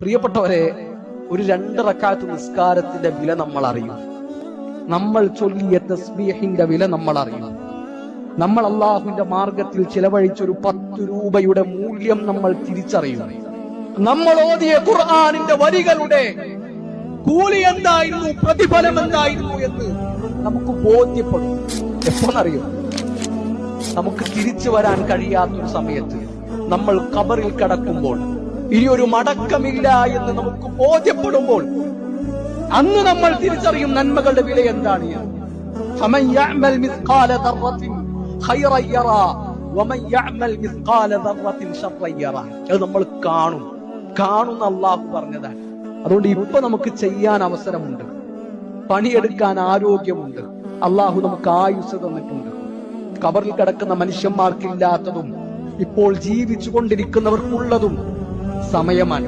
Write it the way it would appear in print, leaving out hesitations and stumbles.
പ്രിയപ്പെട്ടവരെ, ഒരു 2 റക്അത്ത് നിസ്കാരത്തിന്റെ വില നമ്മൾ അറിയും. നമ്മൾ ചൊല്ലിയ തസ്ബീഹിന്റെ വില നമ്മൾ അറിയും. നമ്മൾ അള്ളാഹുവിന്റെ മാർഗത്തിൽ ചിലവഴിച്ചൊരു 10 രൂപയുടെ മൂല്യം നമ്മൾ തിരിച്ചറിയും. നമ്മൾ ഓതിയ ഖുർആനിന്റെ വരികളുടെ കൂലി എന്തായിരുന്നു, പ്രതിഫലം എന്തായിരുന്നു എന്ന് നമുക്ക് ബോധ്യപ്പെടും. എപ്പോഴറിയും? നമുക്ക് തിരിച്ചു വരാൻ കഴിയാത്തൊരു സമയത്ത്, നമ്മൾ ഖബറിൽ കിടക്കുമ്പോൾ, ഇനിയൊരു മടക്കമില്ല എന്ന് നമുക്ക് ബോധ്യപ്പെടുമ്പോൾ, അന്ന് നമ്മൾ തിരിച്ചറിയും നന്മകളുടെ വില എന്താണ്. ഫമൻ യഅമൽ മിസ്ഖാല ദർറത്തിൻ ഖൈറൻ യറാ വമൻ യഅമൽ മിസ്ഖാല ദർറത്തിൻ ശർറൻ യറാ. അത് നമ്മൾ കാണുന്ന അല്ലാഹു പറഞ്ഞതാണ്. അതുകൊണ്ട് ഇപ്പൊ നമുക്ക് ചെയ്യാൻ അവസരമുണ്ട്, പണിയെടുക്കാൻ ആരോഗ്യമുണ്ട്, അല്ലാഹു നമുക്ക് ആയുസ് തന്നിട്ടുണ്ട്. ഖബറിൽ കിടക്കുന്ന മനുഷ്യന്മാർക്കില്ലാത്തതും ഇപ്പോൾ ജീവിച്ചു കൊണ്ടിരിക്കുന്നവർക്കുള്ളതും സമയമാണ്.